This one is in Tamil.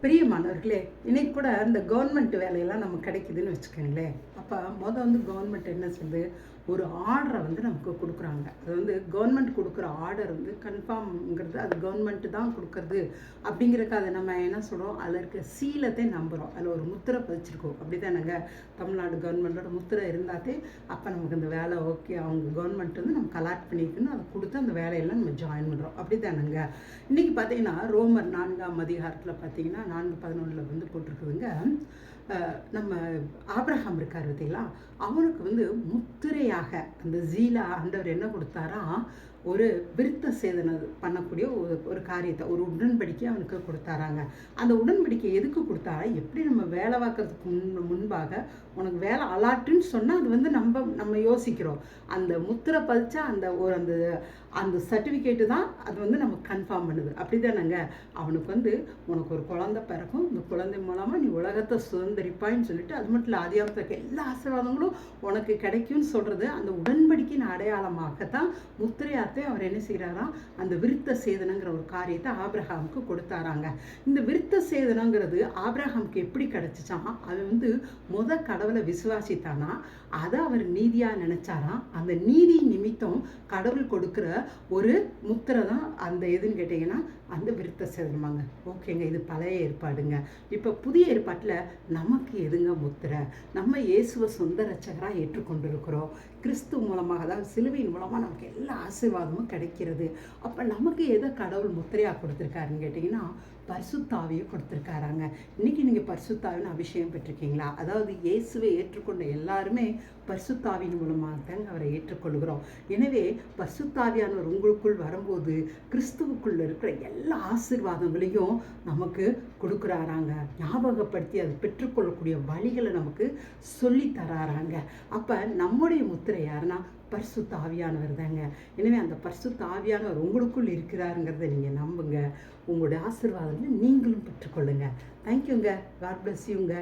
பிரியமானவர்களே, இன்னைக்கு கூட இந்த கவர்மெண்ட் வேலையெல்லாம் நமக்கு கிடைக்குதுன்னு வச்சுக்கோங்களேன். அப்போ வந்து கவர்மெண்ட் என்ன செய்யுது, ஒரு ஆர்டரை நமக்கு கொடுக்குறாங்க. அது கவர்மெண்ட் கொடுக்குற ஆர்டர் கன்ஃபார்ம்ங்கிறது அது கவர்மெண்ட் தான் கொடுக்குறது அப்படிங்கிறக்கு அதை நம்ம என்ன சொல்கிறோம், அதில் இருக்க சீலத்தை நம்புகிறோம். அதில் ஒரு முத்திரை பதிச்சிருக்கோம். அப்படி தானேங்க, தமிழ்நாடு கவர்மெண்ட்டோட முத்திரை இருந்தாதே அப்போ நமக்கு இந்த வேலை ஓகே, அவங்க கவர்மெண்ட் நம்ம அலாட் பண்ணியிருக்குன்னு அதை கொடுத்து அந்த வேலையெல்லாம் நம்ம ஜாயின் பண்ணுறோம். அப்படி தானேங்க. இன்றைக்கி பார்த்தீங்கன்னா ரோமர் 4ஆம் அதிகாரத்தில் பார்த்தீங்கன்னா 4:11 போட்டிருக்குதுங்க. நம்ம ஆபிரகாம் இருக்கார் பார்த்தீங்களா, அவனுக்கு முத்திரையாக அந்த ஜீலா ஆண்டவர் என்ன கொடுத்தாரா, ஒரு விருத்த சேதனை பண்ணக்கூடிய ஒரு காரியத்தை, ஒரு உடன்படிக்கை அவனுக்கு கொடுத்தாராங்க. அந்த உடன்படிக்கை எதுக்கு கொடுத்தாரா, எப்படி நம்ம வேலை பார்க்கறதுக்கு முன்பாக உனக்கு வேலை அலாட்டுன்னு சொன்னால் அது நம்ம யோசிக்கிறோம். அந்த முத்திரை பதிச்சா அந்த அந்த சர்டிஃபிகேட்டு தான் அது நம்ம கன்ஃபார்ம் பண்ணுது. அப்படி தானேங்க. அவனுக்கு உனக்கு ஒரு குழந்தை பிறக்கும், இந்த குழந்தை மூலமாக நீ உலகத்தை சுதந்திரிப்பான்னு சொல்லிட்டு, அது மட்டும் இல்லை ஆதியாகமத்தில் எல்லா ஆசீர்வாதங்களும் உனக்கு கிடைக்கும்னு சொல்கிறது அந்த உடன்படிக்கையின் அடையாளமாகத்தான் முத்திரையாத்தை அவர் என்ன செய்கிறாராம், அந்த விருத்த சேதனங்கிற ஒரு காரியத்தை ஆபிரகாமுக்கு கொடுத்தாராங்க. இந்த விருத்த சேதனங்கிறது ஆபிரகாமுக்கு எப்படி கிடைச்சிச்சாமா, அது கடவுளை விசுவாசித்தானா, அதை அவர் நீதியாக நினைச்சாராம். அந்த நீதி நிமித்தம் கடவுள் கொடுக்குற ஒரு முத்திரை தான் அந்த எதுன்னு கேட்டிங்கன்னா அந்த விருத்த சேதனமாங்க. ஓகேங்க, இது பழைய ஏற்பாடுங்க. இப்போ புதிய ஏற்பாட்டில் நமக்கு எதுங்க முத்திரை? நம்ம இயேசுவை சொந்த ரட்சகராக ஏற்றுக்கொண்டிருக்கிறோம். கிறிஸ்து மூலமாக, அதாவது சிலுவையின் மூலமாக நமக்கு எல்லா ஆசீர்வாதமும் கிடைக்கிறது. அப்போ நமக்கு எதை கடவுள் முத்திரையாக கொடுத்துருக்காருன்னு கேட்டிங்கன்னா பரிசுத்தாவியை கொடுத்துருக்காராங்க. இன்றைக்கி நீங்கள் பரிசுத்தாவின்னு அபிஷேகம் பெற்றிருக்கீங்களா? அதாவது இயேசுவை ஏற்றுக்கொண்ட எல்லாருமே பரிசுத்தாவின் மூலமாக தாங்க அவரை ஏற்றுக்கொள்கிறோம். எனவே பரிசுத்தாவியானவர் உங்களுக்குள் வரும்போது கிறிஸ்துவுக்குள்ள இருக்கிற எல்லா ஆசீர்வாதங்களையும் நமக்கு கொடுக்குறாராங்க. ஞாபகப்படுத்தி அதை பெற்றுக்கொள்ளக்கூடிய வழிகளை நமக்கு சொல்லி தராராங்க. அப்போ நம்முடைய முத்திரை யாருன்னா பரிசுத்த ஆவியானவர் தாங்க. எனவே அந்த பரிசுத்த ஆவியானவர் உங்களுக்குள் இருக்கிறாருங்கிறத நீங்கள் நம்புங்க. உங்களுடைய ஆசீர்வாதங்களை நீங்களும் பெற்றுக்கொள்ளுங்க. தேங்க்யூங்க. காட் பிளஸ் யூங்க.